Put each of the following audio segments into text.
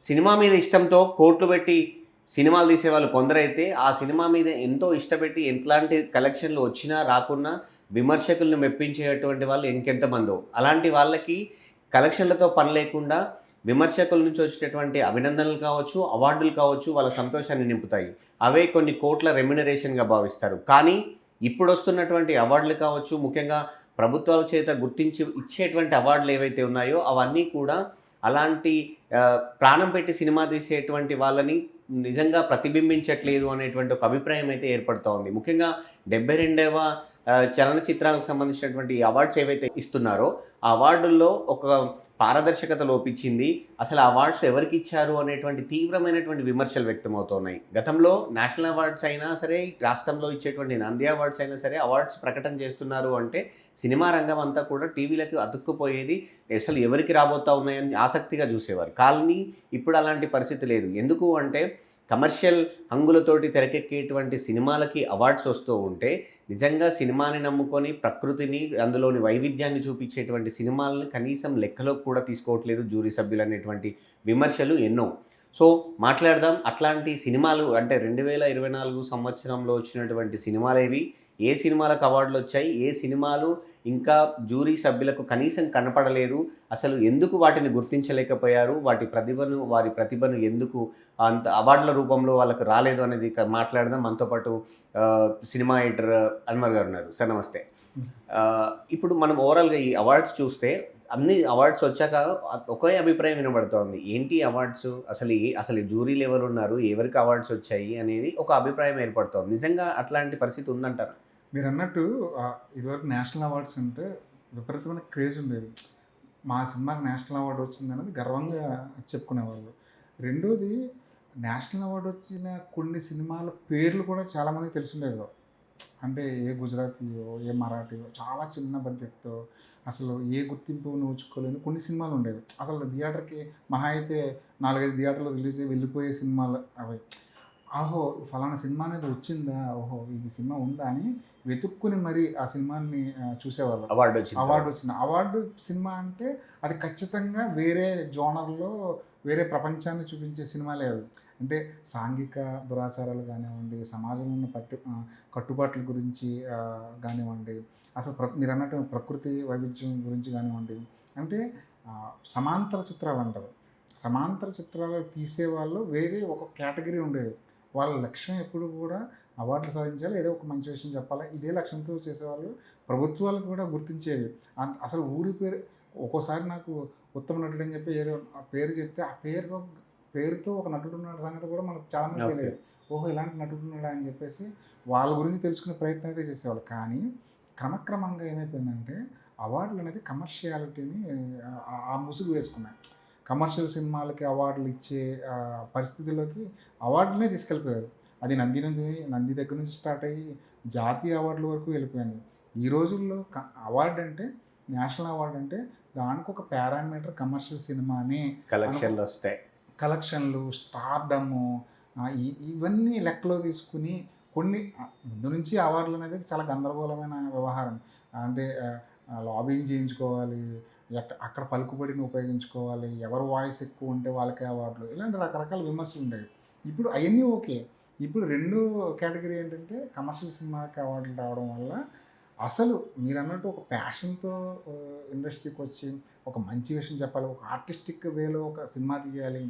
Cinema మీద ఇష్టంతో కోట్లు పెట్టి సినిమాలు తీసేవాళ్ళు కొందరైతే, ఆ సినిమా మీద ఎంతో ఇష్టపెట్టి ఎట్లాంటి కలెక్షన్‌లు వచ్చినా రాకున్నా విమర్శకులను మెప్పించేటువంటి వాళ్ళు ఇంకెంతమందో. అలాంటి వాళ్ళకి కలెక్షన్‌లతో పని లేకుండా విమర్శకుల నుంచి వచ్చేటటువంటి అభినందనలు కావచ్చు, అవార్డులు కావచ్చు వాళ్ళ సంతోషాన్ని నింపుతాయి. అవే కొన్ని కోట్ల రెమ్యునరేషన్‌గా భావిస్తారు. కానీ ఇప్పుడొస్తున్నటువంటి అవార్డులు కావచ్చు, ముఖ్యంగా ప్రభుత్వాల చేత గుర్తించి ఇచ్చేటువంటి అవార్డులు ఏవైతే ఉన్నాయో అవన్నీ కూడా అలాంటి ప్రాణం పెట్టి సినిమా తీసేటువంటి వాళ్ళని నిజంగా ప్రతిబింబించట్లేదు అనేటువంటి ఒక అభిప్రాయం అయితే ఏర్పడుతూ ఉంది. ముఖ్యంగా 72వ చలనచిత్రాలకు సంబంధించినటువంటి అవార్డ్స్ ఏవైతే ఇస్తున్నారో, ఆ అవార్డుల్లో ఒక పారదర్శకత లోపించింది. అసలు ఆ అవార్డ్స్ ఎవరికిచ్చారు అనేటువంటి తీవ్రమైనటువంటి విమర్శలు వ్యక్తమవుతున్నాయి. గతంలో నేషనల్ అవార్డ్స్ అయినా సరే, రాష్ట్రంలో ఇచ్చేటువంటి నంది అవార్డ్స్ అయినా సరే, అవార్డ్స్ ప్రకటన చేస్తున్నారు అంటే సినిమా రంగం అంతా కూడా టీవీలకు అతుక్కుపోయేది. అసలు ఎవరికి రాబోతా ఉన్నాయని ఆసక్తిగా చూసేవారు. కానీ ఇప్పుడు అలాంటి పరిస్థితి లేదు. ఎందుకు అంటే కమర్షియల్ హంగులతోటి తెరకెక్కేటువంటి సినిమాలకి అవార్డ్స్ వస్తూ ఉంటే, నిజంగా సినిమాని నమ్ముకొని ప్రకృతిని, అందులోని వైవిధ్యాన్ని చూపించేటువంటి సినిమాలని కనీసం లెక్కలోకి కూడా తీసుకోవట్లేదు జ్యూరీ సభ్యులు అనేటువంటి విమర్శలు ఎన్నో. సో మాట్లాడదాం అట్లాంటి సినిమాలు అంటే 2024 సంవత్సరంలో వచ్చినటువంటి సినిమాలేవి, ఏ సినిమాలకు అవార్డులొచ్చాయి, ఏ సినిమాలు ఇంకా జ్యూరీ సభ్యులకు కనీసం కనపడలేదు, అసలు ఎందుకు వాటిని గుర్తించలేకపోయారు, వారి ప్రతిభను ఎందుకు అంత అవార్డుల రూపంలో వాళ్ళకు రాలేదు అనేది మాట్లాడదాం. మనతో పాటు సినిమా ఎడిటర్ అన్వర్ గారు ఉన్నారు. సార్ నమస్తే. ఇప్పుడు మనం ఓవరాల్‌గా ఈ అవార్డ్స్ చూస్తే అన్ని అవార్డ్స్ వచ్చాక ఒకే అభిప్రాయం వినబడుతోంది. ఏంటి అవార్డ్స్? అసలు జ్యూరీలు ఎవరున్నారు? ఎవరికి అవార్డ్స్ వచ్చాయి? అనేది ఒక అభిప్రాయం ఏర్పడుతోంది. నిజంగా అట్లాంటి పరిస్థితి ఉందంటారా? మీరన్నట్టు ఇదివరకు నేషనల్ అవార్డ్స్ అంటే విపరీతమైన క్రేజ్ ఉండేది. మా సినిమాకి నేషనల్ అవార్డ్ వచ్చిందనేది గర్వంగా చెప్పుకునేవాళ్ళు. రెండోది నేషనల్ అవార్డ్ వచ్చిన కొన్ని సినిమాల పేర్లు కూడా చాలామందికి తెలిసుండేవి కావు. అంటే ఏ గుజరాతీయో, ఏ మరాఠీయో చాలా చిన్న బడ్జెట్‌తో అసలు ఏ గుర్తింపు నోచుకోలేని కొన్ని సినిమాలు ఉండేవి. అసలు థియేటర్‌కి మహా అయితే 4, 5 థియేటర్‌లో రిలీజ్ అయ్యి వెళ్ళిపోయే సినిమాలు అవి. ఆహో! ఫలానా సినిమా అనేది వచ్చిందా? ఓహో! ఈ సినిమా ఉందా? అని వెతుక్కుని మరీ ఆ సినిమాని చూసేవాళ్ళం. అవార్డొచ్చింది. అవార్డు సినిమా అంటే అది ఖచ్చితంగా వేరే జోనర్‌లో వేరే ప్రపంచాన్ని చూపించే సినిమాలే అవి. అంటే సాంఘిక దురాచారాలు గానివ్వండి, సమాజంలో ఉన్న కట్టుబాట్ల గురించి గానివ్వండి, అసలు మీరన్నట్టు ప్రకృతి వైవిధ్యం గురించి గానివ్వండి. అంటే సమాంతర చిత్రాలంటారు. సమాంతర చిత్రాలు తీసేవాళ్ళు వేరే ఒక కేటగిరీ ఉండేది. వాళ్ళ లక్ష్యం ఎప్పుడు కూడా అవార్డులు సాధించాలి, ఏదో ఒక మంచి విషయం చెప్పాలి. ఇదే లక్ష్యంతో చేసేవాళ్ళు. ప్రభుత్వాలు కూడా గుర్తించేవి. అసలు ఊరి పేరు ఒక్కోసారి నాకు ఉత్తమ నటుడు అని చెప్పి ఏదో ఆ పేరు చెప్తే ఆ పేరుతో ఒక నటుడు ఉన్న సంగతి కూడా మనకు చాలామంది తెలియదు. ఓహో! ఇలాంటి నటుడు ఉన్నాడా అని చెప్పేసి వాళ్ళ గురించి తెలుసుకునే ప్రయత్నం అయితే చేసేవాళ్ళు. కానీ క్రమక్రమంగా ఏమైపోయిందంటే అవార్డులు అనేది కమర్షియాలిటీని ఆ ముసుగు వేసుకున్నాయి. కమర్షియల్ సినిమాలకి అవార్డులు ఇచ్చే పరిస్థితిలోకి అవార్డులనే తీసుకెళ్ళిపోయారు. అది నంది దగ్గర నుంచి స్టార్ట్ అయ్యి జాతీయ అవార్డుల వరకు వెళ్ళిపోయింది. ఈ రోజుల్లో అవార్డు అంటే నేషనల్ అవార్డు అంటే దానికి ఒక పారామీటర్ కమర్షియల్ సినిమానే. కలెక్షన్లు, స్టార్డము, ఇవన్నీ లెక్కలో తీసుకుని కొన్ని ముందు నుంచి అవార్డులు అనేది చాలా గందరగోళమైన వ్యవహారం. అంటే లాబింగ్ చేయించుకోవాలి, అక్కడ పలుకుబడిని ఉపయోగించుకోవాలి, ఎవరు వాయిస్ ఎక్కువ ఉంటే వాళ్ళకే అవార్డులు, ఇలాంటి రకరకాల విమర్శలు ఉండేవి. ఇప్పుడు అవన్నీ ఓకే. ఇప్పుడు రెండో కేటగిరీ ఏంటంటే కమర్షియల్ సినిమాకి అవార్డులు రావడం వల్ల అసలు మీరన్నట్టు ఒక ప్యాషన్తో ఇండస్ట్రీకి వచ్చి ఒక మంచి విషయం చెప్పాలి, ఒక ఆర్టిస్టిక్ వేలో ఒక సినిమా తీయాలి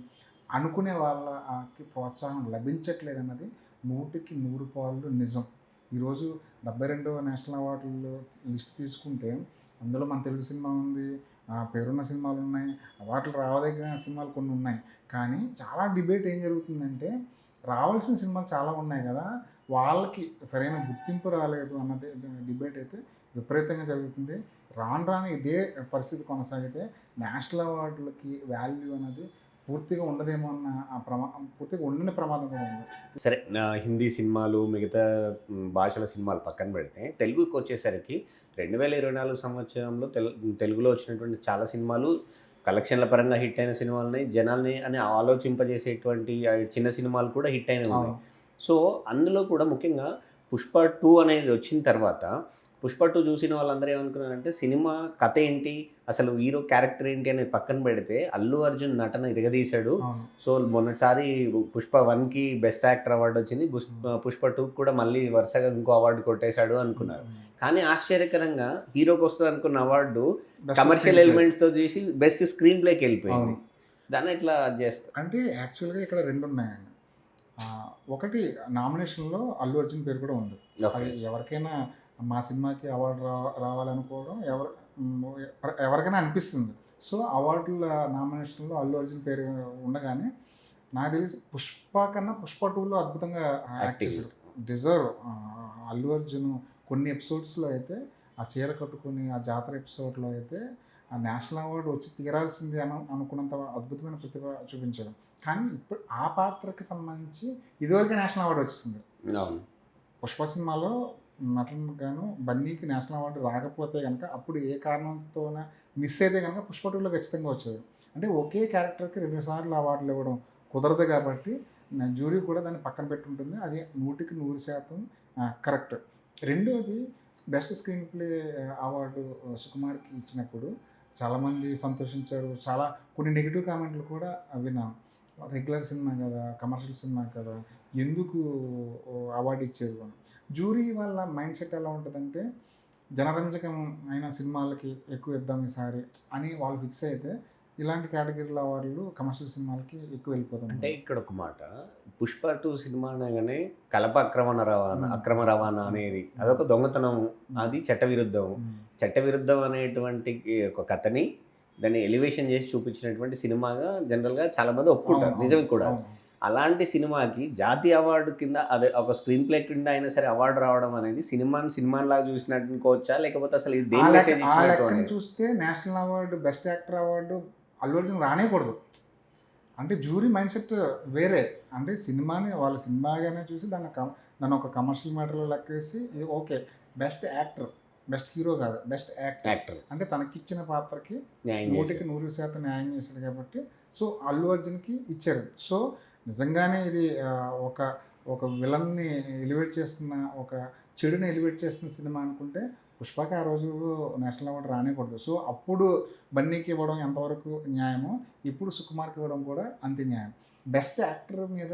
అనుకునే వాళ్ళకి ప్రోత్సాహం లభించట్లేదు అన్నది 100కి 100 నిజం. ఈరోజు 72వ నేషనల్ అవార్డులు లిస్ట్ తీసుకుంటే అందులో మన తెలుగు సినిమా ఉంది, పేరున్న సినిమాలు ఉన్నాయి, అవార్డులు రావదగిన సినిమాలు కొన్ని ఉన్నాయి. కానీ చాలా డిబేట్ ఏం జరుగుతుందంటే రావాల్సిన సినిమాలు చాలా ఉన్నాయి కదా, వాళ్ళకి సరైన గుర్తింపు రాలేదు అన్నది డిబేట్ అయితే విపరీతంగా జరుగుతుంది. రాను ఇదే పరిస్థితి కొనసాగితే నేషనల్ అవార్డులకి వాల్యూ అనేది పూర్తిగా ఉండదేమో అన్న పూర్తిగా ఉండని ప్రమాదం కూడా ఉంది. సరే, హిందీ సినిమాలు, మిగతా భాషల సినిమాలు పక్కన పెడితే తెలుగుకి వచ్చేసరికి 2024 సంవత్సరంలో తెలుగులో వచ్చినటువంటి చాలా సినిమాలు కలెక్షన్ల పరంగా హిట్ అయిన సినిమాలున్నాయి. జనాల్ని అని ఆలోచింపజేసేటువంటి చిన్న సినిమాలు కూడా హిట్ అయినవి ఉన్నాయి. సో అందులో కూడా ముఖ్యంగా 'పుష్ప 2' అనేది వచ్చిన తర్వాత పుష్ప 2 చూసిన వాళ్ళందరూ ఏమనుకున్నారంటే సినిమా కథ ఏంటి, అసలు హీరో క్యారెక్టర్ ఏంటి అనేది పక్కన పెడితే అల్లు అర్జున్ నటన ఇరగదీశాడు. అవును. సో మొన్నటిసారి పుష్ప 1కి బెస్ట్ యాక్టర్ అవార్డు వచ్చింది. పుష్ప 2 కూడా మళ్ళీ వరుసగా ఇంకో అవార్డు కొట్టేశాడు అనుకున్నారు. కానీ ఆశ్చర్యకరంగా హీరోకి వస్తుంది అనుకున్న అవార్డు Best కమర్షియల్ screenplay. ఎలిమెంట్స్తో చూసి బెస్ట్ స్క్రీన్ ప్లేకి వెళ్ళిపోయింది. అవును. దాన్ని ఎట్లా చేస్తారు? అంటే యాక్చువల్గా ఇక్కడ రెండు ఉన్నాయండి. ఒకటి నామినేషన్లో అల్లు అర్జున్ పేరు కూడా ఉంది. అది ఎవరికైనా మా సినిమాకి అవార్డు రావాలనుకోవడం ఎవరికైనా అనిపిస్తుంది. సో అవార్డుల నామినేషన్లో అల్లు అర్జున్ పేరు ఉండగానే నాకు తెలిసి పుష్ప కన్నా పుష్ప 2లో అద్భుతంగా యాక్ట్ చేశాడు. డిజర్వ్ అల్లు అర్జున్ కొన్ని ఎపిసోడ్స్లో అయితే ఆ చీర కట్టుకొని ఆ జాతర ఎపిసోడ్లో అయితే ఆ నేషనల్ అవార్డు వచ్చి తీరాల్సింది అనుకున్నంత అద్భుతమైన ప్రతిభ చూపించాడు. కానీ ఇప్పుడు ఆ పాత్రకి సంబంధించి ఇదివరకే నేషనల్ అవార్డు వచ్చేసింది. అవును. పుష్ప సినిమాలో నటనకు గాను బన్నీకి నేషనల్ అవార్డు రాకపోతే కనుక అప్పుడు ఏ కారణంతోన మిస్ అయితే కనుక పుష్ప 2లో ఖచ్చితంగా వచ్చేది. అంటే ఒకే క్యారెక్టర్కి 2 సార్లు అవార్డులు ఇవ్వడం కుదరదు కాబట్టి జ్యూరీ కూడా దాన్ని పక్కన పెట్టుంటుంది. అది 100% కరెక్ట్. రెండోది బెస్ట్ స్క్రీన్ ప్లే అవార్డు సుకుమార్కి ఇచ్చినప్పుడు చాలామంది సంతోషించారు. కొన్ని నెగిటివ్ కామెంట్లు కూడా విన్నాను. రెగ్యులర్ సినిమా కదా, కమర్షియల్ సినిమా కదా, ఎందుకు అవార్డు ఇచ్చారు అని. జ్యూరీ వాళ్ళ మైండ్ సెట్ ఎలా ఉంటుందంటే జనరంజకం అయిన సినిమాలకి ఎక్కువ ఇద్దాం ఈసారి అని వాళ్ళు ఫిక్స్ అయితే ఇలాంటి కేటగిరీల అవార్డులు కమర్షియల్ సినిమాలకి ఎక్కువ వెళ్ళిపోతుంది. అంటే ఇక్కడ ఒక మాట, పుష్ప 2 సినిమా అనగానే కలప అక్రమ రవాణా అనేది అదొక దొంగతనం, అది చట్టవిరుద్ధం. చట్టవిరుద్ధం అనేటువంటి ఒక కథని దాన్ని ఎలివేషన్ చేసి చూపించినటువంటి సినిమాగా జనరల్గా చాలామంది ఒప్పుకుంటారు, నిజమే కూడా. అలాంటి సినిమాకి జాతీయ అవార్డు కింద అదే ఒక స్క్రీన్ ప్లే కింద అయినా సరే అవార్డు రావడం అనేది సినిమాలాగా చూసినట్టు అనుకోవచ్చా, లేకపోతే అసలు ఇది దేని మెసేజ్ ఇచ్చినట్టు అనేది? చూస్తే national award best actor award Allu Arjun రానేకూడదు. అంటే జ్యూరీ మైండ్ సెట్ వేరే. అంటే సినిమాని వాళ్ళు సినిమాగానే చూసి దాన్ని ఒక కమర్షియల్ మ్యాటర్లో లెక్కేసి okay best actor, best hero కాదు, బెస్ట్ యాక్టర్ అంటే తనకిచ్చిన పాత్రకి 100% న్యాయం చేశాడు కాబట్టి సో అల్లు అర్జున్కి ఇచ్చారు. సో నిజంగానే ఇది ఒక విలన్ని ఎలివేట్ చేస్తున్న, ఒక చెడుని ఎలివేట్ చేస్తున్న సినిమా అనుకుంటే పుష్పకి ఆ రోజుల్లో నేషనల్ అవార్డు రానేకూడదు. సో అప్పుడు బన్నీకి ఇవ్వడం ఎంతవరకు న్యాయమో ఇప్పుడు సుకుమార్కి ఇవ్వడం కూడా అంతే న్యాయం. బెస్ట్ యాక్టర్ మీద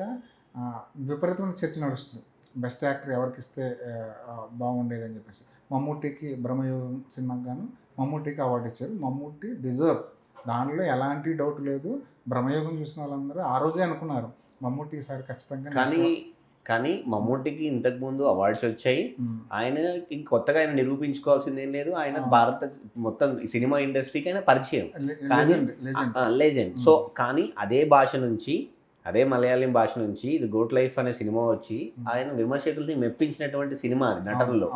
విపరీతమైన చర్చ నడుస్తుంది. బెస్ట్ యాక్టర్ ఎవరికి ఇస్తే బాగుండేది అని చెప్పేసి. మమ్మూటికి బ్రహ్మయోగం సినిమాకి గాను మమ్మూటికి అవార్డు ఇచ్చారు. మమ్మూటి డిజర్వ్, దానిలో ఎలాంటి డౌట్ లేదు. బ్రహ్మయోగం చూసిన వాళ్ళందరూ ఆ రోజే అనుకున్నారు మమ్మూటి ఈసారి ఖచ్చితంగా. కానీ మమ్మూటికి ఇంతకుముందు అవార్డ్స్ వచ్చాయి. ఆయన కొత్తగా ఆయన నిరూపించుకోవాల్సింది ఏం లేదు. ఆయన భారత మొత్తం సినిమా ఇండస్ట్రీకి ఆయన పరిచయం, లెజెండ్. సో కానీ అదే భాష నుంచి, అదే మలయాళం భాష నుంచి ఇది గోట్ లైఫ్ అనే సినిమా వచ్చి ఆయన విమర్శకుల్ని మెప్పించినటువంటి సినిమా అది నటనలో.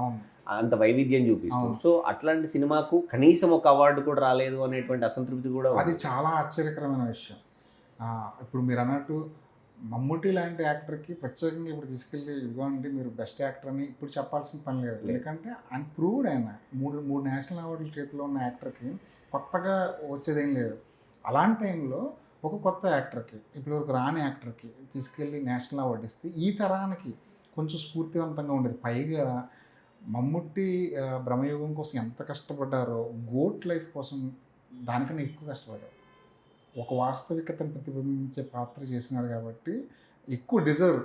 అంత వైవిధ్యం చూపిస్తూ. సో అట్లాంటి సినిమాకు కనీసం ఒక అవార్డు కూడా రాలేదు అనేటువంటి అసంతృప్తి కూడా అది చాలా ఆశ్చర్యకరమైన విషయం. ఇప్పుడు మీరు అన్నట్టు మమ్మూటి లాంటి యాక్టర్కి ప్రత్యేకంగా ఇప్పుడు తీసుకెళ్ళి ఇదిగోండి మీరు బెస్ట్ యాక్టర్ అని ఇప్పుడు చెప్పాల్సిన పని లేదు. ఎందుకంటే ఆయన ప్రూవ్డ్, ఆయన మూడు నేషనల్ అవార్డుల చేతిలో ఉన్న యాక్టర్కి కొత్తగా వచ్చేదేం లేదు. అలాంటి టైంలో ఒక కొత్త యాక్టర్కి, ఇప్పటివరకు రాని యాక్టర్కి తీసుకెళ్ళి నేషనల్ అవార్డు ఇస్తే ఈ తరానికి కొంచెం స్ఫూర్తివంతంగా ఉండేది. పైగా మమ్ముట్టి బ్రహ్మయుగం కోసం ఎంత కష్టపడ్డారో గోట్ లైఫ్ కోసం దానికన్నా ఎక్కువ కష్టపడ్డారు. ఒక వాస్తవికతను ప్రతిబింబించే పాత్ర చేసినారు కాబట్టి ఎక్కువ డిజర్వ్.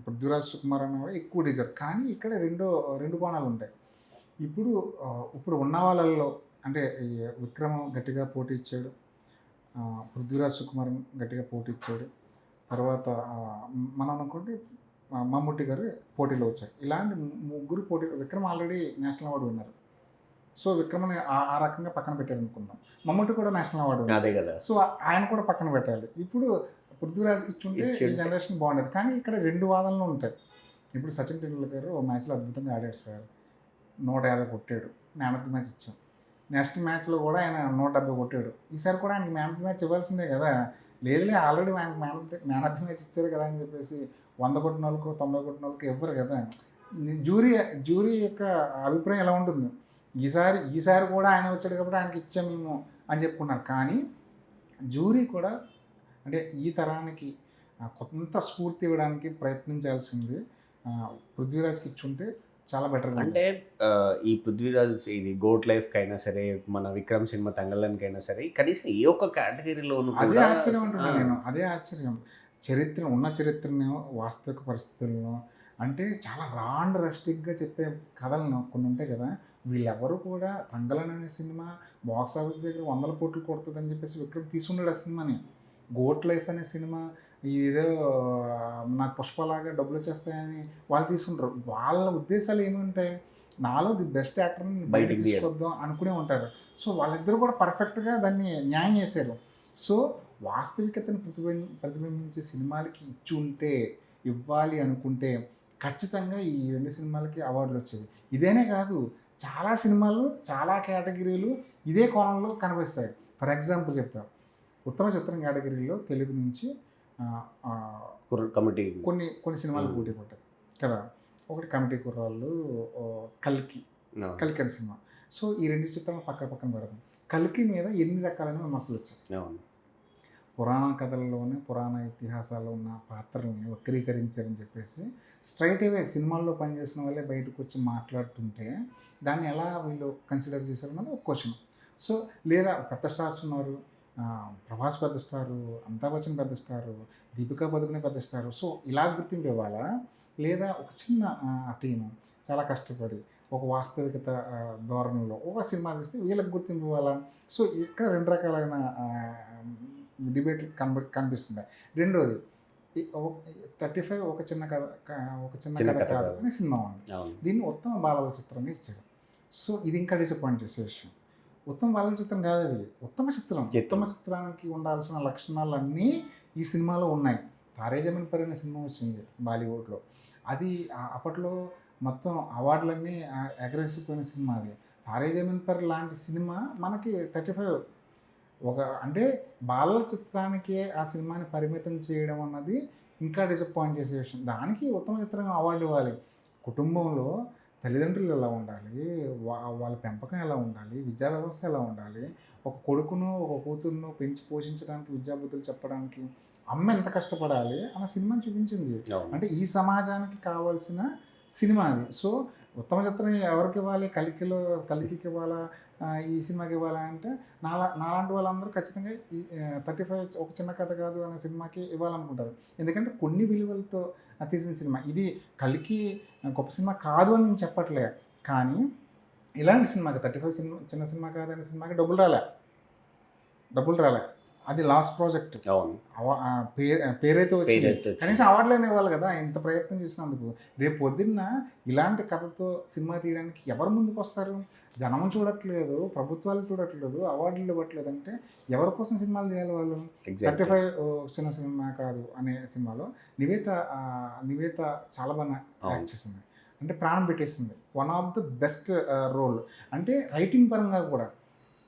పృథ్వీరాజ్ సుకుమార్ అన్న కూడా ఎక్కువ డిజర్వ్. కానీ ఇక్కడ రెండు కోణాలు ఉంటాయి. ఇప్పుడు ఉన్న వాళ్ళల్లో అంటే విక్రమ్ గట్టిగా పోటీ ఇచ్చాడు, పృథ్వీరాజ్ సుకుమార్ గట్టిగా పోటీ ఇచ్చాడు, తర్వాత మనం అనుకుంటే మమ్ముట్టి గారు పోటీలో వచ్చారు. ఇలాంటి ముగ్గురు పోటీలో విక్రమ్ ఆల్రెడీ నేషనల్ అవార్డు విన్నారు. సో విక్రమ్ని ఆ రకంగా పక్కన పెట్టారు అనుకుందాం. మమ్ముట్టి కూడా నేషనల్ అవార్డు అదే కదా. సో ఆయన కూడా పక్కన పెట్టాలి. ఇప్పుడు పృథ్వీరాజ్ ఇచ్చుంటే ఈ జనరేషన్ బాగుండేది. కానీ ఇక్కడ రెండు వాదనలు ఉంటాయి. ఇప్పుడు సచిన్ టెండూల్కర్ ఓ మ్యాచ్లో అద్భుతంగా ఆడాడు సార్, 150 కొట్టాడు, మ్యాన్ ఆఫ్ ది మ్యాచ్ ఇచ్చాం. నెక్స్ట్ మ్యాచ్లో కూడా ఆయన 170 కొట్టాడు. ఈసారి కూడా ఆయనకి మ్యాన్ ఆఫ్ ది మ్యాచ్ ఇవ్వాల్సిందే కదా. లేదులే ఆల్రెడీ ఆయనకి మ్యాన్ ఆఫ్ ది మ్యాచ్ ఇచ్చారు కదా అని చెప్పేసి 100 కొట్టిన వాళ్ళకు 90 కొట్టిన వాళ్ళకి ఇవ్వరు కదా. జ్యూరీ యొక్క అభిప్రాయం ఎలా ఉంటుంది, ఈసారి కూడా ఆయన వచ్చాడు కాబట్టి ఆయనకి ఇచ్చాం మేము అని చెప్పుకున్నారు. కానీ జ్యూరీ కూడా అంటే ఈ తరానికి కొంత స్ఫూర్తి ఇవ్వడానికి ప్రయత్నించాల్సింది. పృథ్వీరాజ్కి ఇచ్చుంటే చాలా బెటర్గా అంటే ఈ పృథ్వీరాజ్ ఇది గోట్ లైఫ్కి అయినా సరే, మన విక్రమ్ సినిమా తంగళ్ళనికి అయినా సరే, కనీసం ఏ ఒక్క కేటగిరీలోనూ అదే కూడా ఆశ్చర్యం అంటున్నాను నేను. అదే ఆశ్చర్యం. ఉన్న చరిత్రను, వాస్తవిక పరిస్థితులను అంటే చాలా రాండ్ రస్టిక్‌గా చెప్పే కథలను కొన్ని ఉంటాయి కదా! వీళ్ళెవరు కూడా 'తంగలన్' అనే సినిమా బాక్స్ ఆఫీస్ దగ్గర 100 కోట్లు కొడతదని చెప్పేసి విక్రమ్ తీసుండడు ఆ సినిమాని. 'గోట్ లైఫ్' అనే సినిమా ఏదో నాకు 'పుష్పలాగా' డబ్బులొచ్చేస్తాయని వాళ్ళు తీసుకుంటారు. వాళ్ళ ఉద్దేశాలు ఏముంటాయి? నాలో ది బెస్ట్ యాక్టర్‌ని బయటికి బయటికి తీయాలి. తీసుకొద్దాం అనుకునే ఉంటారు. సో, వాళ్ళిద్దరూ కూడా పర్ఫెక్ట్‌గా దాన్ని న్యాయం చేశారు. సో, వాస్తవికతను ప్రతిబింబించే సినిమాలకి ఇచ్చుంటే, ఇవ్వాలి అనుకుంటే ఖచ్చితంగా ఈ 2 సినిమాలకి అవార్డులొచ్చేవి. ఇదేనే కాదు, చాలా సినిమాలు, చాలా కేటగిరీలు ఇదే కోణంలో కనిపిస్తాయి. ఫర్ ఎగ్జాంపుల్ చెప్తా. ఉత్తమ చిత్రం కేటగిరీలో తెలుగు నుంచి ఆహ్, ఆహ్, కమిటీ కొన్ని సినిమాలు పోటీ పడ్డాయి కదా! ఒకటి 'కమిటీ కుర్రాళ్ళు', 'కల్కి' అవును. 'కల్కి' అనే సినిమా. సో, ఈ 2 చిత్రాలను పక్కన పెడదాం. 'కల్కి' మీద ఎన్ని రకాలైన విమర్శలొచ్చాయి. అవును. పురాణ కథల్లోనే, పురాణ ఇతిహాసాల్లో ఉన్న పాత్రలని వక్రీకరించారని చెప్పేసి స్ట్రైట్ అవే సినిమాల్లో పనిచేసిన వాళ్ళే బయటకొచ్చి మాట్లాడుతుంటే, దాన్ని ఎలా వీళ్ళు కన్సిడర్ చేశారన్నది ఒక క్వశ్చన్. సో, లేదా పెద్ద స్టార్స్ ఉన్నారు. 'ప్రభాస్' పెద్ద స్టారు, 'అమితాబ్ బచ్చన్' పెద్ద స్టారు, 'దీపికా పదుకొనె' పెద్ద స్టారు. సో, ఇలా గుర్తింపు ఇవ్వాలా? లేదా ఒక చిన్న టీము చాలా కష్టపడి ఒక వాస్తవికత ధోరణిలో ఒక సినిమా తీస్తే వీళ్ళకి గుర్తింపు ఇవ్వాలా? సో, ఇక్కడ 2 రకాలైన డిబేట్లు కనిపిస్తున్నాయి. రెండోది ఈ 35 ఒక చిన్న కథ చిన్న కథ కాదు కాదు. అనే సినిమా ఉంది. అవును. దీన్ని ఉత్తమ బాలల చిత్రంగా ఇచ్చారు. సో, ఇది ఇంకా డిసప్పాయింట్ చేసే విషయం. ఉత్తమ బాలల చిత్రం కాదు అది. ఉత్తమ చిత్రం. ఉత్తమ చిత్రానికి ఉండాల్సిన లక్షణాలన్నీ ఈ సినిమాలో ఉన్నాయి. 'తారే జమీన్ పర్' అనే సినిమా వచ్చింది బాలీవుడ్‌లో. అది అప్పట్లో మొత్తం అవార్డులన్నీ ఎగరేసిపోయిన సినిమా అది. 'తారే జమీన్ పర్' లాంటి సినిమా మనకి 35 అంటే బాలల చిత్రానికే ఆ సినిమాని పరిమితం చేయడం అన్నది ఇంకా డిసప్పాయింట్ చేసే విషయం. దానికి ఉత్తమ చిత్రంగా అవార్డు ఇవ్వాలి. కుటుంబంలో తల్లిదండ్రులు ఎలా ఉండాలి, వాళ్ళ పెంపకం ఎలా ఉండాలి, విద్యా వ్యవస్థ ఎలా ఉండాలి, ఒక కొడుకును, ఒక కూతురును పెంచి పోషించడానికి, విద్యాబుద్ధులు చెప్పడానికి అమ్మ ఎంత కష్టపడాలి అన్న సినిమాని చూపించింది. అవును. అంటే ఈ సమాజానికి కావాల్సిన సినిమా అది. సో, ఉత్తమ చిత్రం ఎవరికి ఇవ్వాలి? 'కల్కికి' ఇవ్వాలా? ఈ సినిమాకి ఇవ్వాలా? అంటే నాలాంటి వాళ్ళందరూ ఖచ్చితంగా ఈ 35 ఒక చిన్న కథ కాదు అనే సినిమాకి ఇవ్వాలనుకుంటారు. ఎందుకంటే కొన్ని విలువలతో తీసిన సినిమా. ఇది 'కల్కి' గొప్ప సినిమా కాదు అని నేను చెప్పట్లే. కానీ ఇలాంటి సినిమాకి 35 చిన్న సినిమా కాదనే సినిమాకి డబ్బులు రాలే. అది లాస్ట్ ప్రాజెక్ట్. అవును. పేరైతే వచ్చింది. పేరైతే వచ్చింది. కనీసం అవార్డులైనా ఇవ్వాలి కదా! ఇంత ప్రయత్నం చేసినందుకు. రేపు పొద్దున్న ఇలాంటి కథతో సినిమా తీయడానికి ఎవరు ముందుకొస్తారు? జనం చూడట్లేదు, ప్రభుత్వాలు చూడట్లేదు, అవార్డులు ఇవ్వట్లేదంటే ఎవరి కోసం సినిమాలు చేయాలి వాళ్ళు? ఎగ్జాక్ట్‌లీ. 35 చిన్న సినిమా కాదు అనే సినిమాలో నివేత చాలా బాగా యాక్ట్ చేసింది. అంటే ప్రాణం పెట్టేసింది. One of the best role. అంటే రైటింగ్ పరంగా కూడా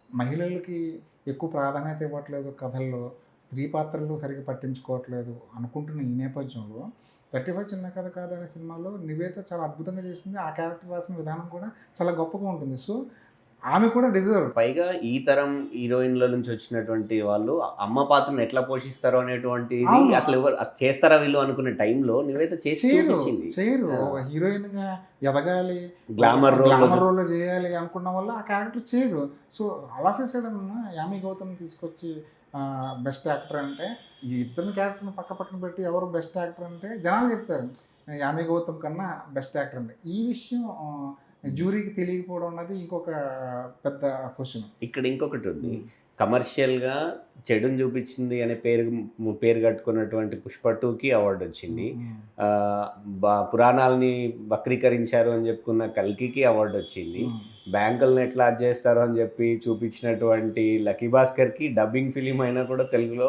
మహిళలకి ఎక్కువ ప్రాధాన్యత ఇవ్వట్లేదు కథల్లో, స్త్రీ పాత్రలు సరిగ్గా పట్టించుకోవట్లేదు అనుకుంటున్న ఈ నేపథ్యంలో 35 చిన్న కథ కాదు అనే సినిమాలో నివేత చాలా అద్భుతంగా చేసింది. ఆ క్యారెక్టర్ రాసిన విధానం కూడా చాలా గొప్పగా ఉంటుంది. సో, ఆమె కూడా డిజర్వ్. పైగా ఈ తరం హీరోయిన్ల నుంచి వచ్చినటువంటి వాళ్ళు అమ్మ పాత్రను ఎట్లా పోషిస్తారో అనేటువంటిది అవును. అసలు చేస్తారా వీళ్ళు అనుకునే టైంలో నువ్వైతే చేసి చూపించింది. చేయరు. ఆ. ఒక హీరోయిన్‌గా ఎదగాలి, గ్లామర్ గ్లామర్ రోల్ రోల్‌లో చేయాలి అనుకున్న వల్ల ఆ క్యారెక్టర్ చేయరు. So, all of a sudden Yami Gautam తీసుకొచ్చి బెస్ట్ యాక్టర్ అంటే, ఈ ఇద్దరిని క్యారెక్టర్‌ని పక్కన పెట్టి ఎవరు బెస్ట్ యాక్టర్ అంటే జనాలు చెప్తారు. యామి గౌతమ్ కన్నా బెస్ట్ యాక్టర్ అంటే. ఈ విషయం జ్యూరీకి తెలియకపోవడం అన్నది ఇంకొక పెద్ద క్వశ్చన్. ఇక్కడ ఇంకొకటి ఉంది. కమర్షియల్‌గా చెడుని చూపించింది అనే పేరు కట్టుకున్నటువంటి 'పుష్ప 2'కి అవార్డు వచ్చింది. పురాణాలని వక్రీకరించారు అని చెప్పుకున్న 'కల్కికి' అవార్డు వచ్చింది. బ్యాంకులను ఎట్లా చేస్తారు అని చెప్పి చూపించినటువంటి 'లక్కీ భాస్కర్'కి డబ్బింగ్ ఫిలిం అయినా కూడా తెలుగులో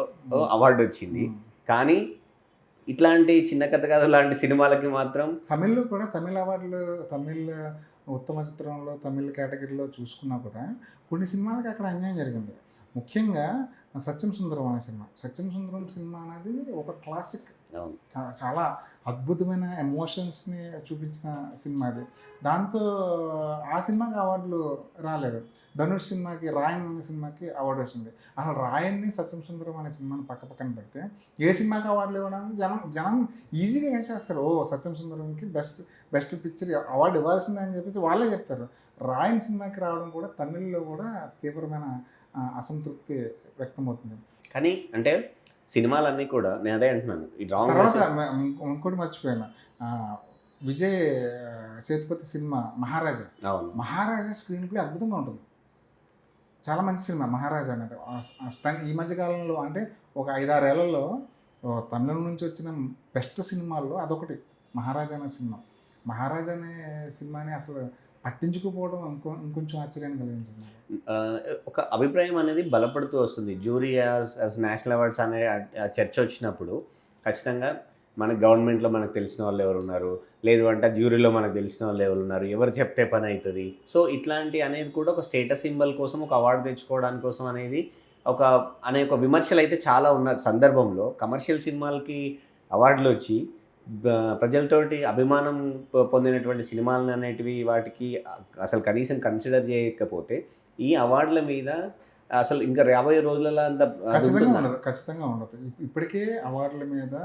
అవార్డు వచ్చింది. కానీ ఇట్లాంటి చిన్న కథ కథ లాంటి సినిమాలకి మాత్రం తమిళ్లో కూడా తమిళ అవార్డులు, ఉత్తమ చిత్రంలో తమిళ కేటగిరీలో చూసుకున్నా కూడా కొన్ని సినిమాలకి అక్కడ అన్యాయం జరిగింది. ముఖ్యంగా సత్యం సుందరం అనే సినిమా. సత్యం సుందరం సినిమా అనేది ఒక క్లాసిక్. అవును. చాలా అద్భుతమైన ఎమోషన్స్‌ని చూపించిన సినిమా అది. దాంతో ఆ సినిమాకి అవార్డులు రాలేదు. ధనుష్ సినిమాకి 'రాయన్' అనే సినిమాకి అవార్డు వచ్చింది. అసలు 'రాయన్‌ని', 'సత్యం సుందరం' అనే సినిమాని పక్కన పెడితే ఏ సినిమాకి అవార్డులు ఇవ్వడానికి జనం ఈజీగా వేసేస్తారు. ఓహ్! 'సత్యం సుందరం'కి బెస్ట్ పిక్చర్ అవార్డు ఇవ్వాల్సిందే అని చెప్పేసి వాళ్ళే చెప్తారు. 'రాయన్' సినిమాకి రావడం కూడా తమిళ్‌లో కూడా తీవ్రమైన అసంతృప్తి వ్యక్తమవుతుంది. కానీ అంటే సినిమాలన్నీ కూడా నేను అదే అంటున్నాను. ఈ రాంగ్ తర్వాత మెసేజ్. ఇంకోటి మర్చిపోయాను. విజయ్ సేతుపతి సినిమా 'మహారాజా'. అవును. 'మహారాజా' స్క్రీన్ ప్లే అద్భుతంగా ఉంటుంది. చాలా మంచి సినిమా 'మహారాజా' అనేది. ఈ మధ్య కాలంలో అంటే ఒక 5, 6 ఏళ్లలో తమిళం నుంచి వచ్చిన బెస్ట్ సినిమాల్లో అదొకటి 'మహారాజా' అనే సినిమా. 'మహారాజా' అనే సినిమాని అసలు పట్టించుకోకపోవడం ఇంకొంచెం ఆశ్చర్యాన్ని కలిగించింది నాకు. ఒక అభిప్రాయం అనేది బలపడుతూ వస్తుంది. జ్యూరీ యాస్ నేషనల్ అవార్డ్స్ అనే చర్చ వచ్చినప్పుడు ఖచ్చితంగా మన గవర్నమెంట్‌లో మనకు తెలిసిన వాళ్ళు ఎవరున్నారు? లేదు అంటే జ్యూరీలో మనకు తెలిసిన వాళ్ళు ఎవరున్నారు? ఎవరు చెప్తే పని అయితది? సో, ఇట్లాంటి అనేది కూడా ఒక స్టేటస్ సింబల్ కోసం ఒక అవార్డ్ తెచ్చుకోవడానికి కోసం అనేది ఒక విమర్శలైతే చాలా ఉన్న సందర్భంలో కమర్షియల్ సినిమాలకి అవార్డులొచ్చి ప్రజలతోటి అభిమానం పొందినటువంటి సినిమాలను అనేటివి వాటికి అసలు కనీసం కన్సిడర్ చేయకపోతే ఈ అవార్డుల మీద అసలు ఇంకా రాబోయే రోజులలో అంత ఖచ్చితంగా ఉండదు. ఇప్పటికే అవార్డుల మీద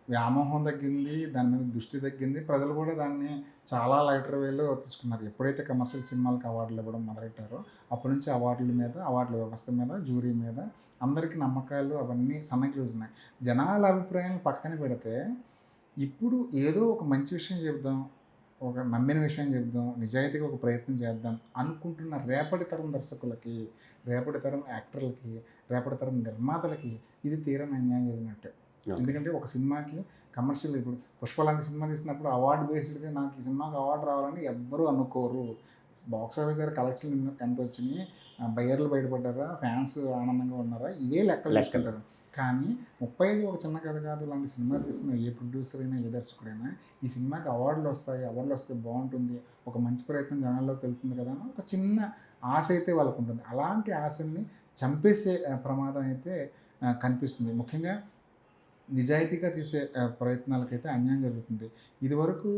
వ్యామోహం తగ్గింది. దాని మీద దృష్టి తగ్గింది. ప్రజలు కూడా దాన్ని చాలా లైటర్ వేలో తీసుకున్నారు. ఎప్పుడైతే కమర్షియల్ సినిమాలకు అవార్డులు ఇవ్వడం మొదలెట్టారో అప్పటి నుంచి అవార్డుల మీద, అవార్డుల వ్యవస్థ మీద, జ్యూరీ మీద అందరికీ నమ్మకాలు అవన్నీ సన్నగిల్లుతున్నాయి. జనాల అభిప్రాయాలను పక్కన పెడితే ఇప్పుడు ఏదో ఒక మంచి విషయం చెప్దాం, ఒక నమ్మిన విషయం చెప్దాం, నిజాయితీగా ఒక ప్రయత్నం చేద్దాం అనుకుంటున్న రేపటి తరం దర్శకులకి, రేపటి తరం యాక్టర్లకి, రేపటి తరం నిర్మాతలకి ఇది తీరని అన్యాయం జరిగినట్టే. ఎందుకంటే ఒక సినిమాకి కమర్షియల్ ఇప్పుడు 'పుష్ప' లాంటి సినిమా తీసినప్పుడు అవార్డు బేస్డ్‌గా నాకు ఈ సినిమాకి అవార్డు రావాలని ఎవ్వరూ అనుకోరు. బాక్స్ ఆఫీస్ దగ్గర కలెక్షన్లు ఎంత వచ్చినాయి, బయ్యర్లు బయటపడ్డారా, ఫ్యాన్స్ ఆనందంగా ఉన్నారా, ఇవే లెక్కలు చూసుకుంటారు. కానీ 35 ఒక చిన్న కథ కాదు లాంటి సినిమా తీసిన ఏ ప్రొడ్యూసర్ అయినా, ఏ దర్శకుడైనా ఈ సినిమాకి అవార్డులు వస్తే బాగుంటుంది, ఒక మంచి ప్రయత్నం జనాల్లోకి వెళ్తుంది కదా అని ఒక చిన్న ఆశ అయితే వాళ్ళకు ఉంటుంది. అలాంటి ఆశల్ని చంపేసే ప్రమాదం అయితే కనిపిస్తుంది. ముఖ్యంగా నిజాయితీగా తీసే ప్రయత్నాలకైతే అన్యాయం జరుగుతుంది. ఇదివరకు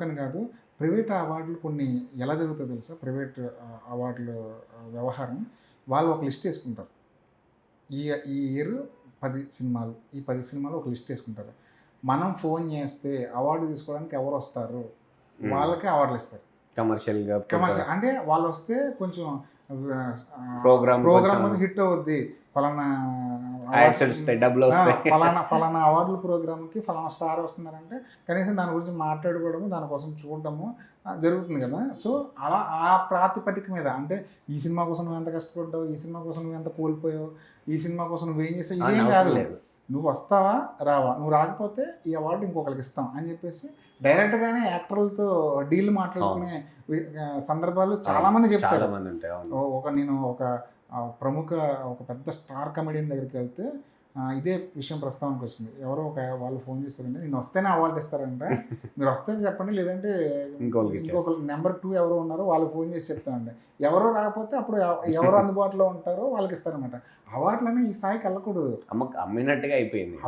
అని కాదు, ప్రైవేట్ అవార్డులు కొన్ని ఎలా జరుగుతుందో తెలుసా? ప్రైవేట్ అవార్డులు వ్యవహారం వాళ్ళు ఒక లిస్ట్ వేసుకుంటారు. ఈ ఈ ఇయర్ 10 సినిమాలు, ఈ 10 సినిమాలు ఒక లిస్ట్ వేసుకుంటారు. మనం ఫోన్ చేస్తే అవార్డు తీసుకోవడానికి ఎవరు వస్తారు, వాళ్ళకే అవార్డులు ఇస్తారు. కమర్షియల్ అంటే వాళ్ళు వస్తే కొంచెం ప్రోగ్రామ్ హిట్ అవుద్ది, ఫలానా ఫలానా అవార్డుల ప్రోగ్రామ్కి ఫలానా స్టార్ వస్తున్నారంటే కనీసం దాని గురించి మాట్లాడుకోవడము, దానికోసం చూడడము జరుగుతుంది కదా. సో అలా ఆ ప్రాతిపదిక మీద అంటే ఈ సినిమా కోసం నువ్వు ఎంత కష్టపడ్డావు, ఈ సినిమా కోసం నువ్వు ఎంత కోల్పోయావు, ఈ సినిమా కోసం నువ్వేం చేసావు, ఇదేం కాదు. నువ్వు వస్తావా రావా, నువ్వు రాకపోతే ఈ అవార్డు ఇంకొకరికి ఇస్తాం అని చెప్పేసి డైరెక్ట్గానే యాక్టర్లతో డీల్ మాట్లాడుకునే సందర్భాలు చాలామంది చెప్తారు. నేను ఒక ప్రముఖ ఒక పెద్ద స్టార్ కమెడియన్ దగ్గరికి వెళ్తే ఇదే విషయం ప్రస్తావనకు వచ్చింది. ఎవరో వాళ్ళు ఫోన్ చేస్తారంటే నేను వస్తేనే అవార్డు ఇస్తారంట, మీరు వస్తే చెప్పండి, లేదంటే ఇంకొక నెంబర్ 2 ఎవరో ఉన్నారో వాళ్ళు ఫోన్ చేసి చెప్తానండి. ఎవరో రాకపోతే అప్పుడు ఎవరు అందుబాటులో ఉంటారో వాళ్ళకి ఇస్తారనమాట. అవార్డులనే ఈ స్థాయికి వెళ్ళకూడదు, అమ్మినట్టుగా అయిపోయింది.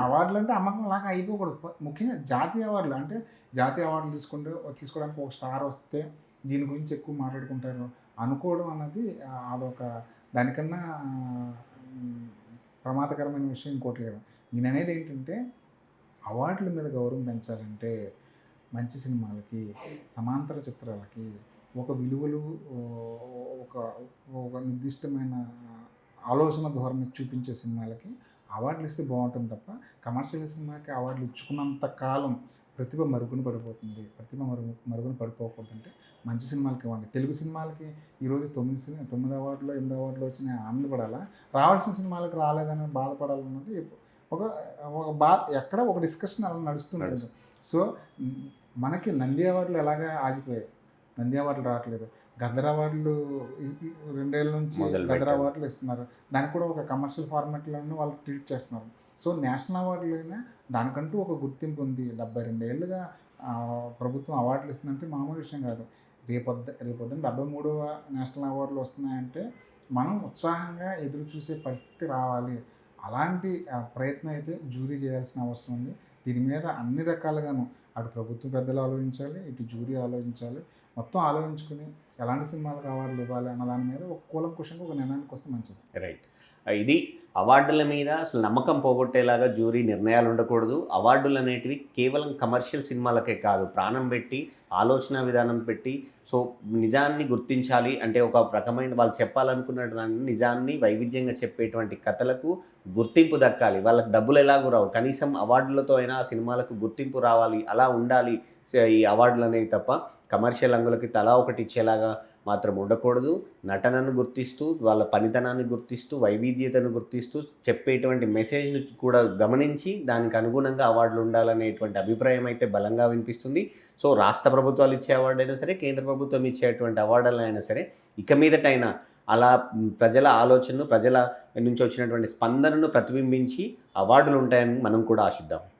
అవార్డులు అంటే అమ్మకం లాగా అయిపోకూడదు. ముఖ్యంగా జాతీయ అవార్డులు అంటే జాతీయ అవార్డులు తీసుకోవడానికి ఒక స్టార్ వస్తే దీని గురించి ఎక్కువ మాట్లాడుకుంటారు అనుకోవడం అన్నది అదొక దానికన్నా ప్రమాదకరమైన విషయం ఇంకోటి లేదు. నేను అనేది ఏంటంటే అవార్డుల మీద గౌరవం పెంచాలంటే మంచి సినిమాలకి, సమాంతర చిత్రాలకి, ఒక విలువలు, ఒక నిర్దిష్టమైన ఆలోచన ధోరణి చూపించే సినిమాలకి అవార్డులు ఇస్తే బాగుంటుంది తప్ప కమర్షియల్ సినిమాకి అవార్డులు ఇచ్చుకున్నంత కాలం ప్రతిభ మరుగున పడిపోతుంది. మరుగున పడిపోకూడదంటే మంచి సినిమాలకి ఇవ్వండి. తెలుగు సినిమాలకి ఈరోజు 9 అవార్డులు 8 అవార్డులు వచ్చినాయి ఆనందపడాలా, రావాల్సిన సినిమాలకు రాలేదని బాధపడాలన్నది ఎక్కడ ఒక డిస్కషన్ అలా నడుస్తుంటుంది. సో మనకి నంది అవార్డులు ఎలాగా ఆగిపోయాయి, నంది అవార్డులు రావట్లేదు. గద్దర్ అవార్డులు 2 ఏళ్ళ నుంచి గద్దర్ అవార్డులు ఇస్తున్నారు. దానికి కూడా ఒక కమర్షియల్ ఫార్మాట్లోనే వాళ్ళు ట్రీట్ చేస్తున్నారు. సో నేషనల్ అవార్డులు అయినా దానికంటూ ఒక గుర్తింపు ఉంది. 72 ఏళ్ళుగా ప్రభుత్వం అవార్డులు ఇస్తుందంటే మామూలు విషయం కాదు. రేపొద్దున 73వ నేషనల్ అవార్డులు వస్తున్నాయంటే మనం ఉత్సాహంగా ఎదురు చూసే పరిస్థితి రావాలి. అలాంటి ప్రయత్నం అయితే జ్యూరీ చేయాల్సిన అవసరం ఉంది. దీని మీద అన్ని రకాలుగాను అటు ప్రభుత్వ పెద్దలు ఆలోచించాలి, ఇటు జ్యూరీ ఆలోచించాలి. మొత్తం ఆలోచించుకొని ఎలాంటి సినిమాలకు అవార్డులు ఇవ్వాలి అన్న దాని మీద ఒక కూలంకషంగా ఒక నిర్ణయానికి వస్తే మంచిది. రైట్. ఇది అవార్డుల మీద అసలు నమ్మకం పోగొట్టేలాగా జ్యూరీ నిర్ణయాలు ఉండకూడదు. అవార్డులు అనేటివి కేవలం కమర్షియల్ సినిమాలకే కాదు, ప్రాణం పెట్టి, ఆలోచన విధానం పెట్టి, సో నిజాన్ని గుర్తించాలి అంటే ఒక రకమైన వాళ్ళు చెప్పాలనుకున్న దాన్ని నిజాన్ని వైవిధ్యంగా చెప్పేటువంటి కథలకు గుర్తింపు దక్కాలి. వాళ్ళకి డబ్బులు ఎలాగూ రావు. కనీసం అవార్డులతో అయినా ఆ సినిమాలకు గుర్తింపు రావాలి. అలా ఉండాలి ఈ అవార్డులు అనేవి తప్ప కమర్షియల్ అంగులకి తలా ఒకటి ఇచ్చేలాగా మాత్రం ఉండకూడదు. నటనను గుర్తిస్తూ, వాళ్ళ పనితనాన్ని గుర్తిస్తూ, వైవిధ్యతను గుర్తిస్తూ, చెప్పేటువంటి మెసేజ్‌ని కూడా గమనించి, దానికి అనుగుణంగా అవార్డులు ఉండాలనేటువంటి అభిప్రాయం అయితే బలంగా వినిపిస్తుంది. సో, రాష్ట్ర ప్రభుత్వాలు ఇచ్చే అవార్డైనా సరే, కేంద్ర ప్రభుత్వం ఇచ్చేటువంటి అవార్డులైనా సరే, ఇక మీదటైనా అలా ప్రజల ఆలోచనను, ప్రజల నుంచి వచ్చినటువంటి స్పందనను ప్రతిబింబించి అవార్డులు ఉంటాయని మనం కూడా ఆశిద్దాం.